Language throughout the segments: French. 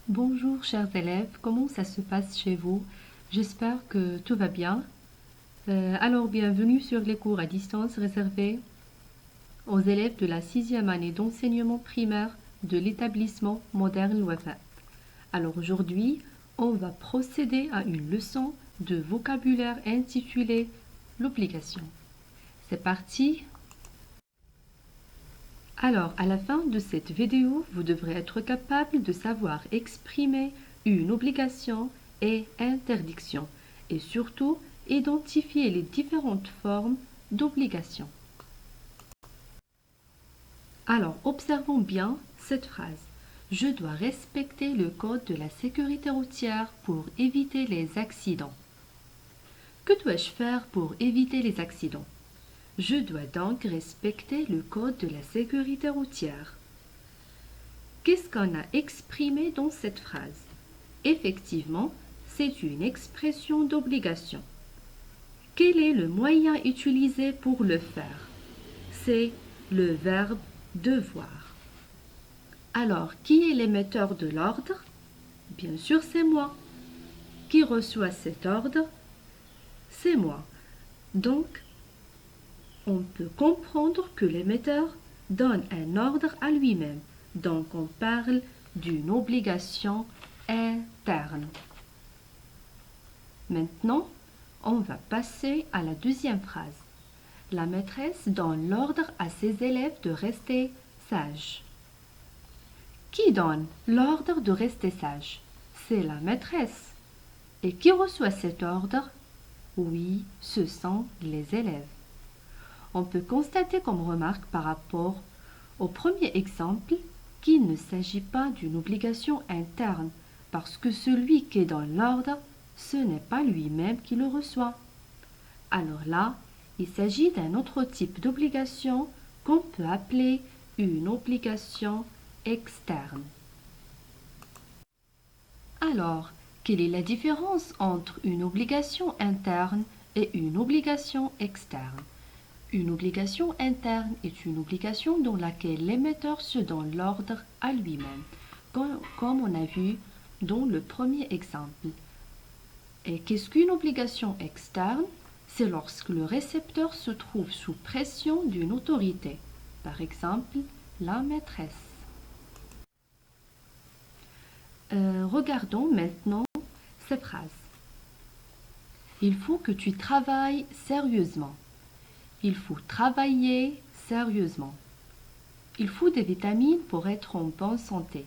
Bonjour chers élèves, comment ça se passe chez vous? J'espère que tout va bien. Alors bienvenue sur les cours à distance réservés aux élèves de la 6e année d'enseignement primaire de l'établissement moderne Wafa. Alors aujourd'hui, on va procéder à une leçon de vocabulaire intitulée l'obligation. C'est parti! Alors, à la fin de cette vidéo, vous devrez être capable de savoir exprimer une obligation et interdiction et surtout identifier les différentes formes d'obligation. Alors, observons bien cette phrase. Je dois respecter le code de la sécurité routière pour éviter les accidents. Que dois-je faire pour éviter les accidents? Je dois donc respecter le code de la sécurité routière. Qu'est-ce qu'on a exprimé dans cette phrase? Effectivement, c'est une expression d'obligation. Quel est le moyen utilisé pour le faire? C'est le verbe devoir. Alors, qui est l'émetteur de l'ordre? Bien sûr, c'est moi. Qui reçoit cet ordre? C'est moi. Donc, on peut comprendre que l'émetteur donne un ordre à lui-même. Donc, on parle d'une obligation interne. Maintenant, on va passer à la deuxième phrase. La maîtresse donne l'ordre à ses élèves de rester sages. Qui donne l'ordre de rester sage? C'est la maîtresse. Et qui reçoit cet ordre? Oui, ce sont les élèves. On peut constater comme remarque par rapport au premier exemple qu'il ne s'agit pas d'une obligation interne parce que celui qui donne l'ordre, ce n'est pas lui-même qui le reçoit. Alors là, il s'agit d'un autre type d'obligation qu'on peut appeler une obligation externe. Alors, quelle est la différence entre une obligation interne et une obligation externe? Une obligation interne est une obligation dans laquelle l'émetteur se donne l'ordre à lui-même, comme on a vu dans le premier exemple. Et qu'est-ce qu'une obligation externe? C'est lorsque le récepteur se trouve sous pression d'une autorité, par exemple la maîtresse. Regardons maintenant ces phrases. Il faut que tu travailles sérieusement. Il faut travailler sérieusement. Il faut des vitamines pour être en bonne santé.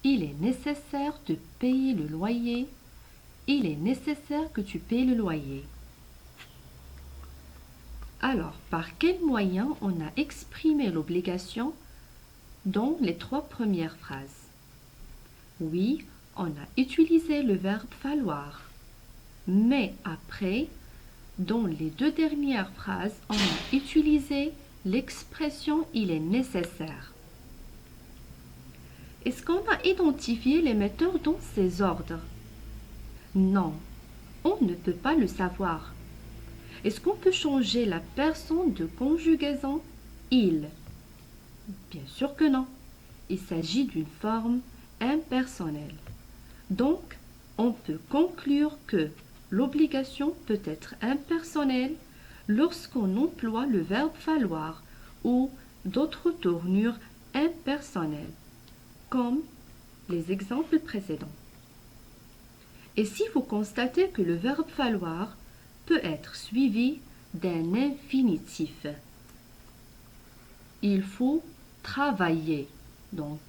Il est nécessaire de payer le loyer. Il est nécessaire que tu payes le loyer. Alors, par quel moyen on a exprimé l'obligation dans les trois premières phrases? Oui, on a utilisé le verbe falloir. Mais après, dans les deux dernières phrases, on a utilisé l'expression il est nécessaire. Est-ce qu'on a identifié l'émetteur dans ces ordres? Non, on ne peut pas le savoir. Est-ce qu'on peut changer la personne de conjugaison il? Bien sûr que non. Il s'agit d'une forme impersonnelle. Donc, on peut conclure que l'obligation peut être impersonnelle lorsqu'on emploie le verbe falloir ou d'autres tournures impersonnelles, comme les exemples précédents. Et si vous constatez que le verbe falloir peut être suivi d'un infinitif, il faut travailler. Donc,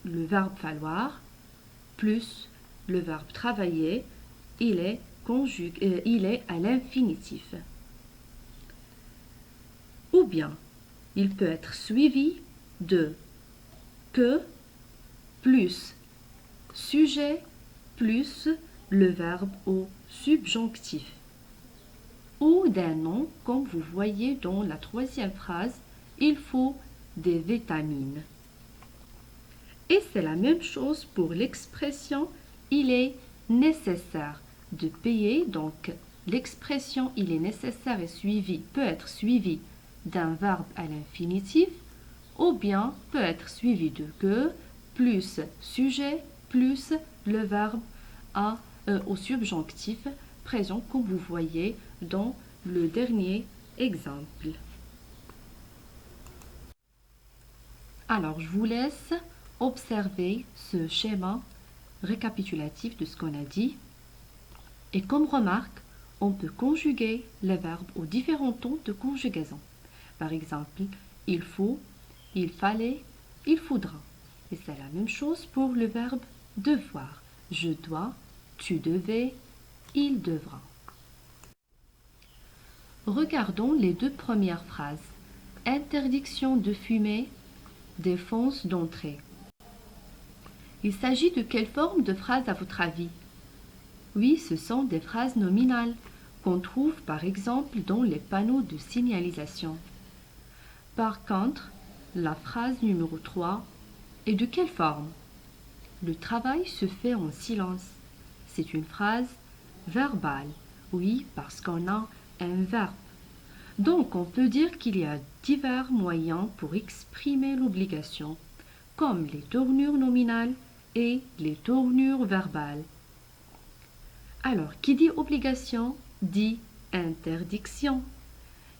le verbe falloir plus le verbe travailler, il est à l'infinitif. Ou bien, il peut être suivi de que plus sujet plus le verbe au subjonctif. Ou d'un nom, comme vous voyez dans la troisième phrase, il faut des vitamines. Et c'est la même chose pour l'expression il est nécessaire de payer. Donc l'expression il est nécessaire peut être suivie d'un verbe à l'infinitif ou bien peut être suivi de que plus sujet plus le verbe au subjonctif présent comme vous voyez dans le dernier exemple. Alors, je vous laisse observer ce schéma récapitulatif de ce qu'on a dit. Et comme remarque, on peut conjuguer les verbes aux différents tons de conjugaison. Par exemple, il faut, il fallait, il faudra. Et c'est la même chose pour le verbe devoir. Je dois, tu devais, il devra. Regardons les deux premières phrases. Interdiction de fumer, défense d'entrer. Il s'agit de quelle forme de phrase à votre avis? Oui, ce sont des phrases nominales qu'on trouve par exemple dans les panneaux de signalisation. Par contre, la phrase numéro 3 est de quelle forme? Le travail se fait en silence. C'est une phrase verbale. Oui, parce qu'on a un verbe. Donc, on peut dire qu'il y a divers moyens pour exprimer l'obligation, comme les tournures nominales et les tournures verbales. Alors, qui dit obligation dit interdiction.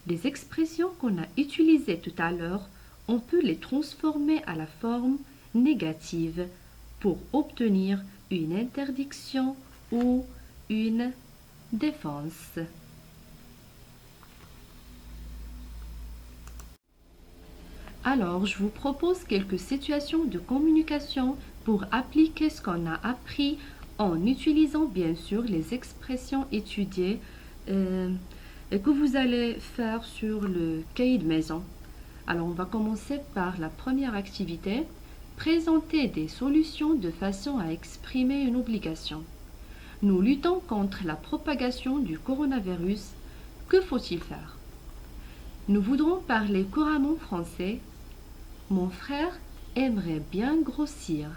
Les expressions qu'on a utilisées tout à l'heure, on peut les transformer à la forme négative pour obtenir une interdiction ou une défense. Alors, je vous propose quelques situations de communication pour appliquer ce qu'on a appris en utilisant bien sûr les expressions étudiées et que vous allez faire sur le cahier de maison. Alors, on va commencer par la première activité, présenter des solutions de façon à exprimer une obligation. Nous luttons contre la propagation du coronavirus. Que faut-il faire? Nous voudrons parler couramment français. Mon frère aimerait bien grossir.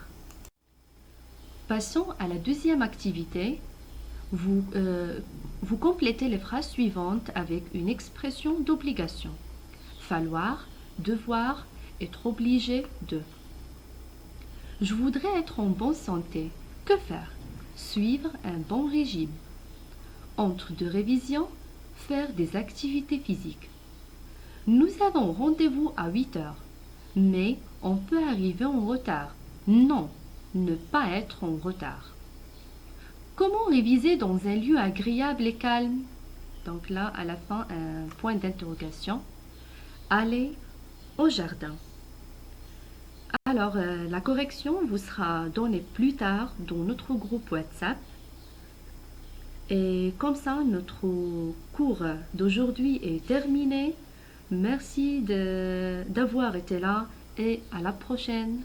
Passons à la deuxième activité. Vous complétez les phrases suivantes avec une expression d'obligation. Falloir, devoir, être obligé de. Je voudrais être en bonne santé. Que faire? Suivre un bon régime. Entre deux révisions, faire des activités physiques. Nous avons rendez-vous à 8 heures. Mais on peut arriver en retard. Non, ne pas être en retard. Comment réviser dans un lieu agréable et calme? Donc là, à la fin, un point d'interrogation. Aller au jardin. Alors, la correction vous sera donnée plus tard dans notre groupe WhatsApp. Et comme ça, notre cours d'aujourd'hui est terminé. Merci d'avoir été là et à la prochaine.